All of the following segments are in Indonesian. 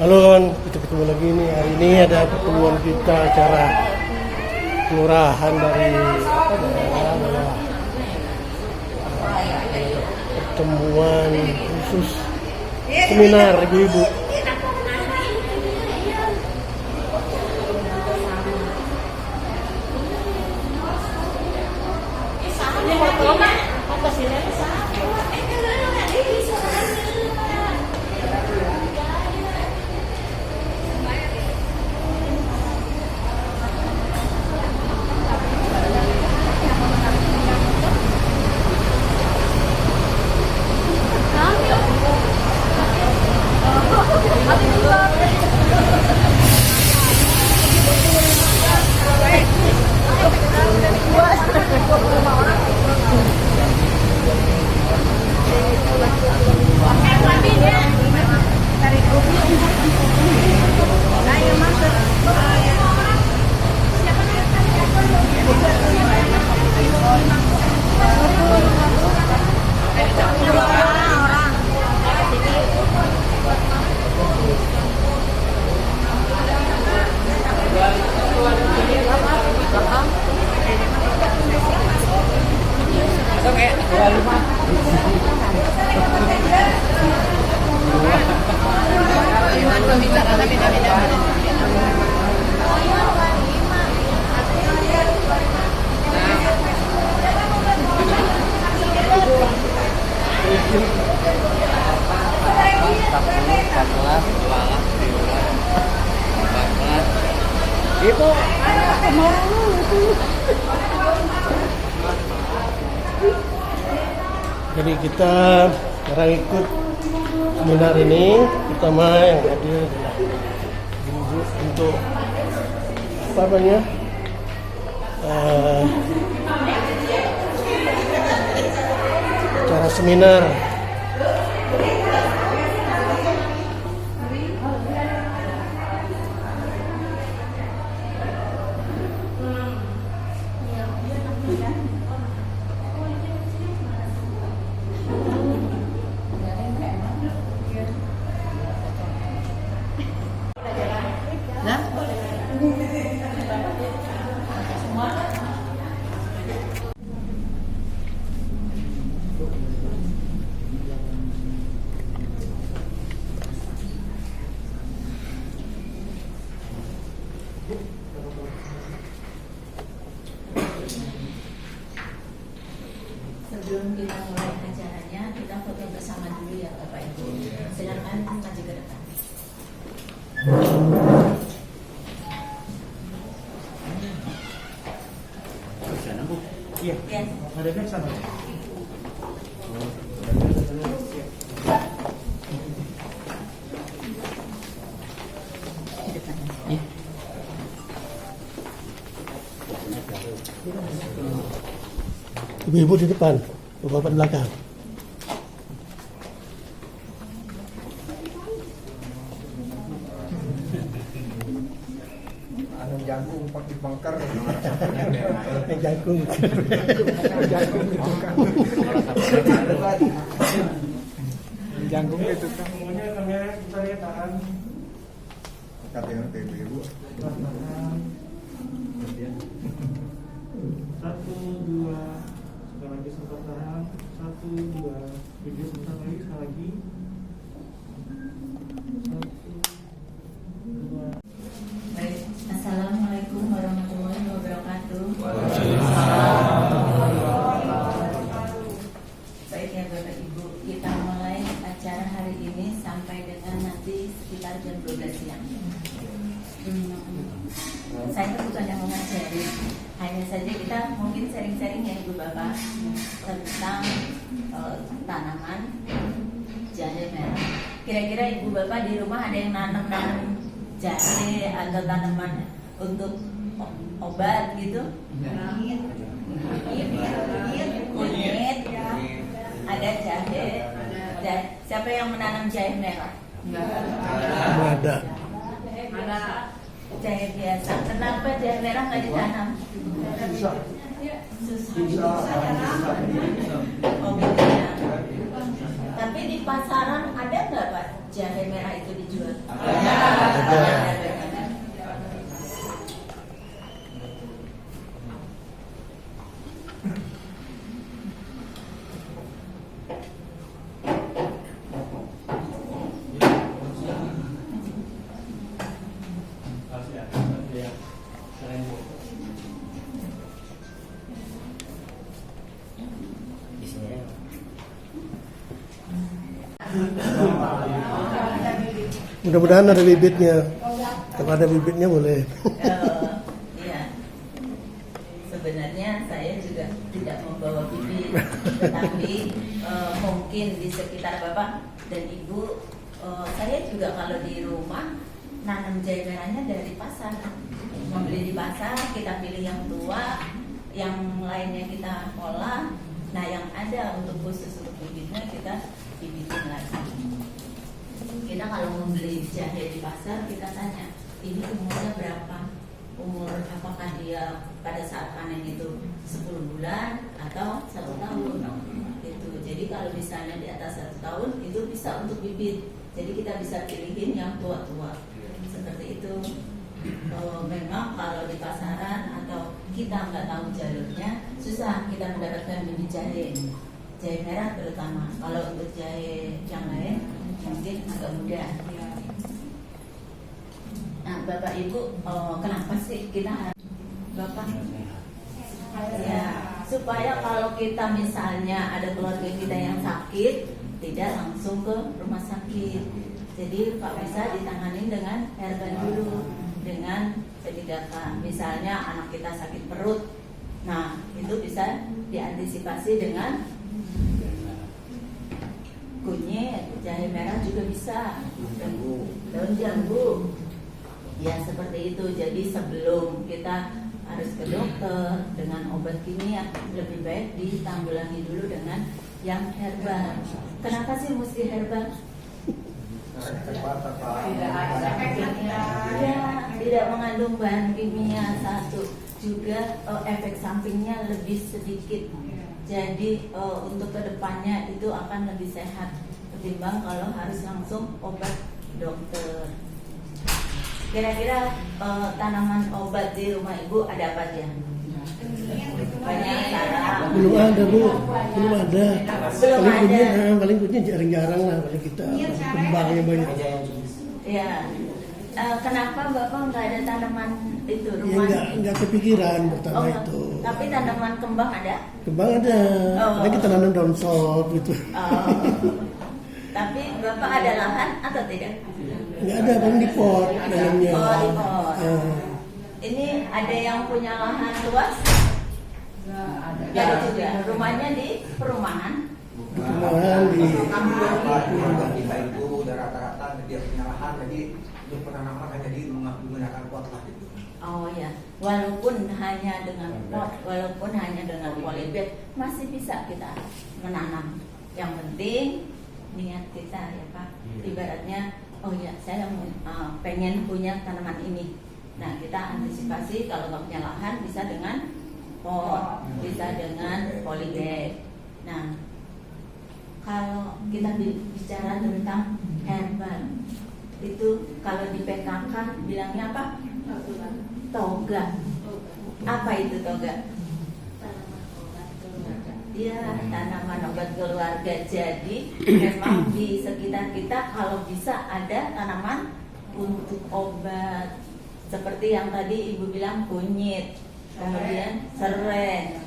Halo kawan, kita ketemu lagi nih. Hari ini ada pertemuan kita acara kelurahan dari daerah pertemuan khusus seminar ibu-ibu. Itu Jadi kita sekarang ikut seminar ini, pertama yang hadir adalah ibu untuk apa namanya acara seminar. Sebelum kita mulai acaranya, kita foto bersama dulu ya Bapak Ibu. Silakan maju ke depan. iya. Yes. Ada sana. Ibu-ibu di depan, bapak di belakang. Anu jagung pakai bangkar Yang jagung. jagung itu kan jagung itu kan Semuanya kamera kita lihat tahan. katanya ibu Satu, dua, sekali lagi sempat tahan. Satu, dua, video sebentar lagi, sekali lagi. Satu, dua. Baik. Assalamualaikum warahmatullahi wabarakatuh. Baik ya Bapak Ibu, kita mulai acara hari ini sampai dengan nanti sekitar jam 12 siang. Saya bukan yang mengajari, hanya saja kita mungkin sharing-sharing ya Ibu Bapak tentang tanaman jahe merah. Kira-kira Ibu Bapak di rumah ada yang nanam jahe atau tanaman untuk obat gitu? Kunyit, ada jahe. Siapa yang menanam jahe merah? Ada. Jahe biasa. Kenapa jahe merah nggak ditanam? Susah. Oh gitu ya. Tapi di pasaran ada nggak Pak jahe merah itu dijual? Ada. Mudah-mudahan ada bibitnya. Kalau ada bibitnya boleh. Iya. Sebenarnya saya juga tidak membawa bibit, tetapi mungkin di sekitar Bapak dan Ibu, saya juga kalau di rumah nanam jahe merahnya dari pasar. Membeli di pasar, kita pilih yang tua, yang lainnya kita olah. Nah, yang ada untuk khusus untuk bibitnya kita bibitin lagi. Kita kalau membeli jahe di pasar, kita tanya, ini umurnya berapa? Umur apakah dia pada saat panen itu 10 bulan atau 1 tahun? Itu. Jadi kalau misalnya di atas 1 tahun itu bisa untuk bibit. Jadi kita bisa pilihin yang tua-tua. Seperti itu. Memang kalau di pasaran atau kita nggak tahu jalurnya, susah kita mendapatkan bibit jahe. Jahe merah terutama. Kalau untuk jahe yang lain mungkin agak mudah. Nah, Bapak Ibu, kenapa sih kita Bapak? Ya, supaya kalau kita misalnya ada keluarga kita yang sakit, tidak langsung ke rumah sakit. Jadi Pak bisa ditangani dengan herbal dulu, dengan P3K. Misalnya anak kita sakit perut, nah itu bisa diantisipasi dengan kunyit, jahe merah juga bisa, daun jambu. Ya seperti itu. Jadi sebelum kita harus ke dokter dengan obat kimia, lebih baik ditanggulangi dulu dengan yang herbal. Kenapa sih mesti herbal? Tidak mengandung bahan kimia. Satu juga efek sampingnya lebih sedikit. Jadi untuk kedepannya itu akan lebih sehat ketimbang kalau harus langsung obat dokter. Kira-kira tanaman obat di rumah Ibu ada apa aja? Banyak sarang. Belum ada Bu, belum ada. Belum Paling kunyit jarang-jarang lah paling kita. Kembangnya banyak. Ya. Kenapa Bapak nggak ada tanaman itu Ya rumah? nggak kepikiran pertama itu. Tapi tanaman kembang ada? Kembang ada. Ada kita nanam daun sop gitu. Tapi Bapak ada lahan atau tidak? Nggak ada, paling di pot dalamnya. Oh, di pot. Ini ada yang punya lahan luas? Nggak ada juga. Rumahnya di perumahan? Perumahan di Kita itu udah rata-rata dia punya lahan, jadi untuk penanaman hanya di menggunakan pot lah gitu. Oh ya, walaupun hanya dengan pot, walaupun hanya dengan polybag, masih bisa kita menanam. Yang penting niat kita ya Pak. Ibaratnya, oh ya saya pengen punya tanaman ini. Nah kita antisipasi kalau nggak punya lahan bisa dengan pot, bisa dengan polybag. Nah kalau kita bicara tentang herbal, itu kalau di PKK bilangnya apa? Toga. Apa itu toga? Iya, tanaman obat keluarga. Jadi memang di sekitar kita kalau bisa ada tanaman untuk obat. Seperti yang tadi Ibu bilang kunyit, kemudian serai,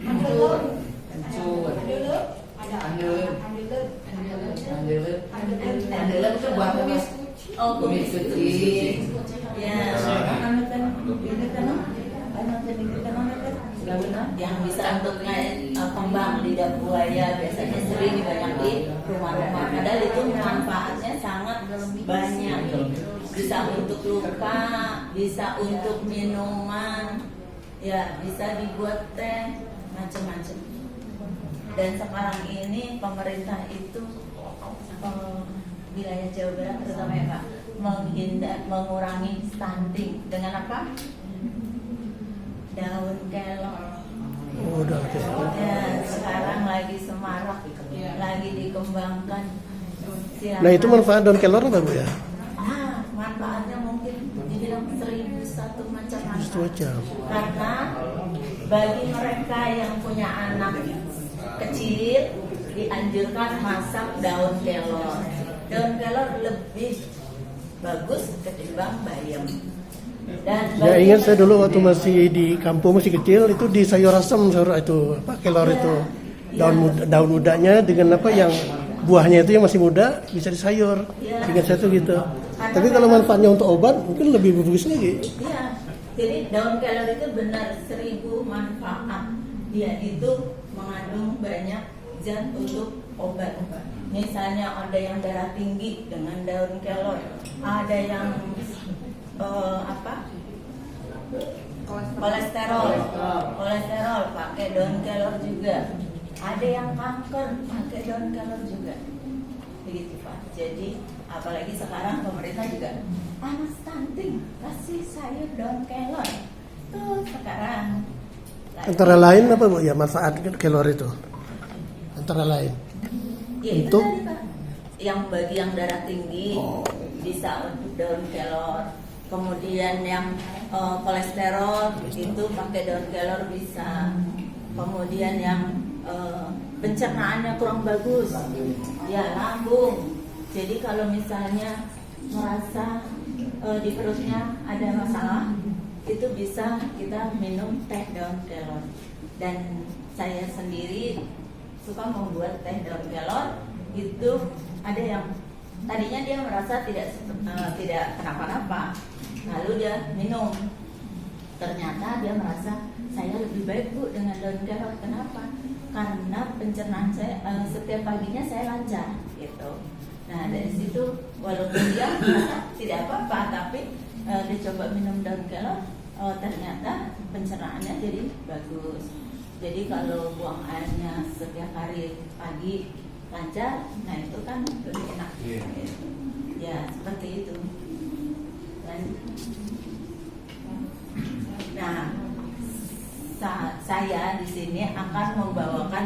kencur, andelem itu buat kumis. Oh, kumis kucing. Ya, yang bisa untuk kembang lidah buaya biasanya sering banyak di rumah-rumah. Padahal itu manfaatnya sangat banyak. Bisa untuk luka, bisa untuk minuman, ya bisa dibuat teh, macam-macam. Dan sekarang ini pemerintah itu wilayah Jawa Barat terutama ya Pak, mengurangi stunting dengan apa? Daun kelor. Oh, daun kelor. Ya, sekarang lagi semarak, lagi dikembangkan. Nah itu manfaat daun kelor apa Bu ya? Manfaatnya mungkin dibilang 1001 macam Itu manfaat. aja. Karena bagi mereka yang punya anak kecil dianjurkan masak daun kelor. Daun kelor lebih bagus ketimbang bayam. Dan Ya ingat saya dulu waktu masih di kampung masih kecil itu di sayur asam sayur itu apa kelor itu daun mudanya dengan apa yang buahnya itu yang masih muda bisa disayur. Ingat saya tuh gitu. Tapi kalau manfaatnya untuk obat mungkin lebih bagus lagi. Iya, jadi daun kelor itu benar 1000 manfaat. Dia itu mengandung banyak zat untuk obat. Misalnya ada yang darah tinggi dengan daun kelor, ada yang kolesterol pakai daun kelor juga, ada yang kanker pakai daun kelor juga, begitu Pak. Jadi apalagi sekarang pemerintah juga anak stunting kasih sayur daun kelor tuh sekarang. Antara lain apa Bu ya manfaat kelor itu? Antara lain. Ya, itu Untuk? tadi Pak, yang bagi yang darah tinggi bisa untuk daun kelor. Kemudian yang kolesterol itu pakai daun kelor bisa. Kemudian yang pencernaannya kurang bagus, ya lambung. Jadi kalau misalnya merasa di perutnya ada masalah, itu bisa kita minum teh daun kelor. Dan saya sendiri suka membuat teh daun kelor. Itu ada yang tadinya dia merasa tidak kenapa-napa, lalu dia minum, ternyata dia merasa saya lebih baik Bu dengan daun kelor. Kenapa? Karena pencernaan saya setiap paginya saya lancar gitu. Nah dari situ walaupun dia merasa tidak apa-apa, tapi dia coba minum daun kelor, ternyata pencernaannya jadi bagus. Jadi kalau buang airnya setiap hari pagi lancar, nah itu kan lebih enak. Ya seperti itu. Nah, saya di sini akan membawakan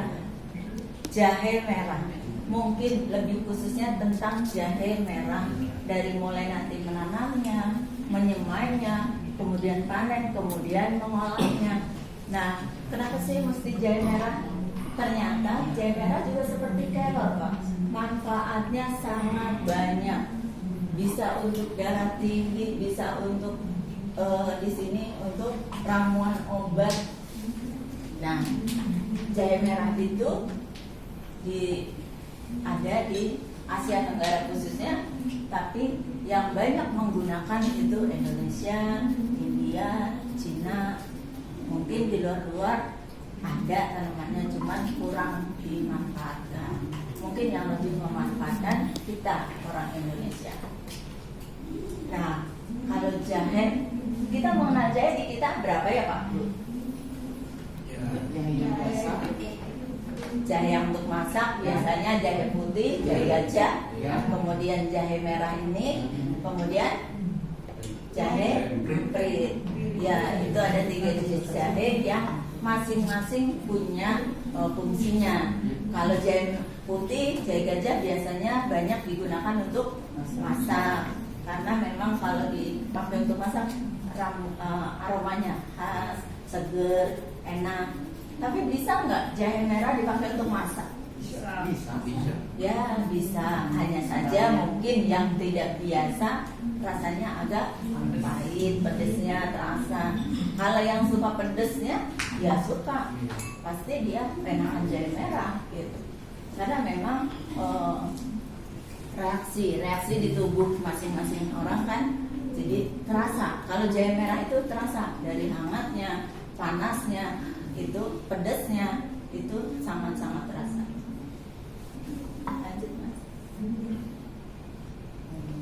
jahe merah. Mungkin lebih khususnya tentang jahe merah, dari mulai nanti menanamnya, menyemainya, kemudian panen, kemudian mengolahnya. Nah, kenapa sih mesti jahe merah? Ternyata jahe merah juga seperti kelor, Pak. Manfaatnya sangat banyak. Bisa untuk darah tinggi, bisa untuk di sini untuk ramuan obat. Nah, jahe merah itu ada di Asia Tenggara khususnya, tapi yang banyak menggunakan itu Indonesia, India, Cina. Mungkin di luar-luar ada tanamannya, cuman kurang dimanfaatkan. Mungkin yang lebih memanfaatkan kita orang Indonesia. Nah, kalau jahe, kita mengenal jahe di kita berapa ya Pak? Jahe yang untuk masak biasanya jahe putih, jahe gajah, kemudian jahe merah ini, kemudian jahe prit. Ya, itu ada 3 jenis jahe yang masing-masing punya fungsinya. Kalau jahe putih, jahe gajah biasanya banyak digunakan untuk masak, karena memang kalau dipakai untuk masak aromanya khas, seger, enak. Tapi bisa nggak jahe merah dipakai untuk masak? Bisa. Ya bisa, hanya saja mungkin yang tidak biasa rasanya agak pahit, pedesnya terasa. Kalau yang suka pedesnya, ya suka, pasti dia enakan jahe merah gitu. Karena memang reaksi di tubuh masing-masing orang kan jadi terasa. Kalau jahe merah itu terasa dari hangatnya, panasnya, itu pedesnya itu sangat-sangat terasa. Lanjut Mas.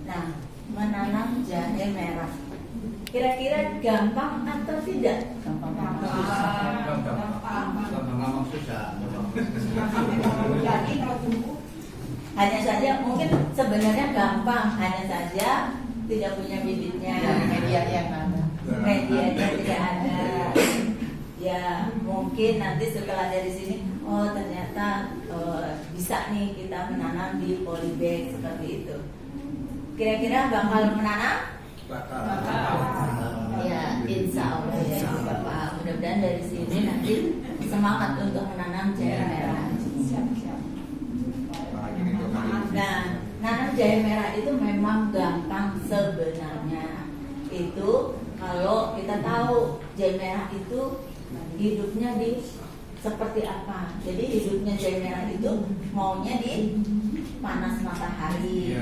Nah, menanam jahe merah kira-kira gampang atau tidak? Gampang susah. Hanya saja mungkin sebenarnya gampang, hanya saja tidak punya bibitnya, medianya tidak ada. Ya mungkin nanti setelah dari sini oh ternyata bisa nih kita menanam di polybag seperti itu. Kira-kira bakal menanam? Bakal. Ya, insya Allah ya Ibu Bapak. Mudah-mudahan dari sini nanti semangat untuk menanam jahe merah. Nah, nanam jahe merah itu memang gampang sebenarnya. Itu kalau kita tahu jahe merah itu hidupnya di seperti apa. Jadi hidupnya jahe merah itu maunya di panas matahari.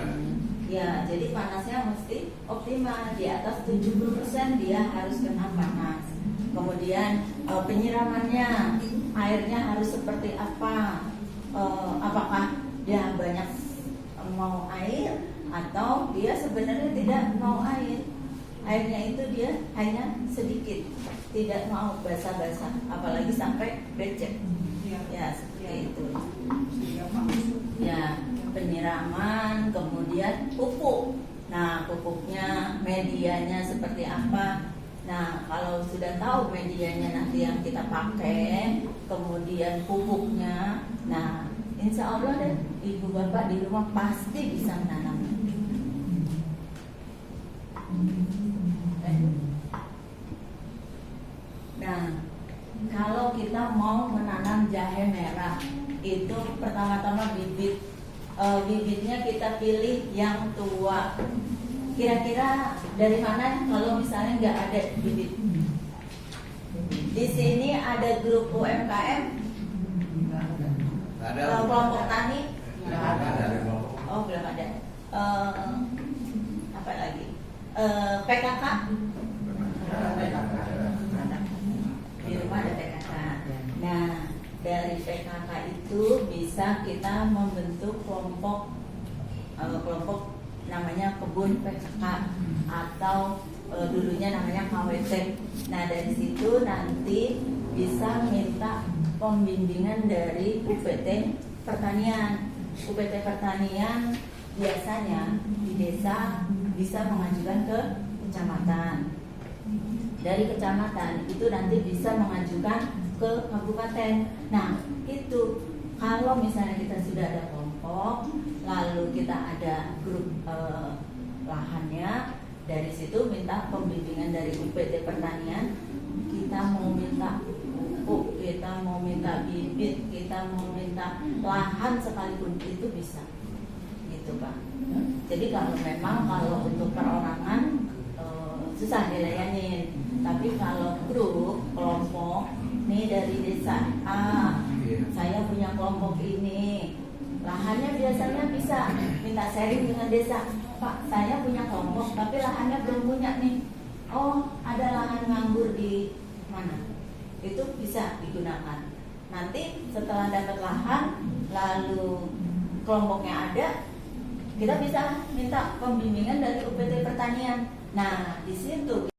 Ya, jadi panasnya mesti optimal, di atas 70% dia harus kena panas. Kemudian penyiramannya, airnya harus seperti apa? Apakah dia banyak mau air atau dia sebenarnya tidak mau air? Airnya itu dia hanya sedikit, tidak mau basah-basah, apalagi sampai becek. Ya, seperti itu. Ya, penyiraman, kemudian pupuk. Nah, pupuknya, medianya seperti apa? Nah, kalau sudah tahu medianya nanti yang kita pakai, kemudian pupuknya, nah, insya Allah deh, ibu bapak di rumah pasti bisa menanam. Nah, kalau kita mau menanam jahe merah, itu pertama-tama bibitnya kita pilih yang tua. Kira-kira dari mana kalau misalnya nggak ada bibit? Di sini ada grup UMKM, kelompok tani, oh belum ada. Apa lagi? PKK. Di rumah ada PKK. Nah, dari PKK itu bisa kita membentuk kelompok namanya kebun PKK atau dulunya namanya KWT. Nah, dari situ nanti bisa minta pembimbingan dari UPT Pertanian. UPT Pertanian biasanya di desa bisa mengajukan ke kecamatan. Dari kecamatan itu nanti bisa mengajukan ke kabupaten. Nah, itu kalau misalnya kita sudah ada kelompok, lalu kita ada grup lahannya, dari situ minta pembimbingan dari UPT Pertanian. Kita mau minta pupuk, kita mau minta bibit, kita mau minta lahan sekalipun itu bisa, gitu Pak. Jadi kalau memang kalau untuk perorangan susah dilayanin, tapi kalau grup kelompok, nih dari desa A, saya punya kelompok ini, lahannya biasanya bisa minta sharing dengan desa. Pak, saya punya kelompok tapi lahannya belum punya nih. Oh, ada lahan nganggur di mana? Itu bisa digunakan. Nanti setelah dapat lahan, lalu kelompoknya ada, kita bisa minta pembimbingan dari UPT Pertanian. Nah, di situ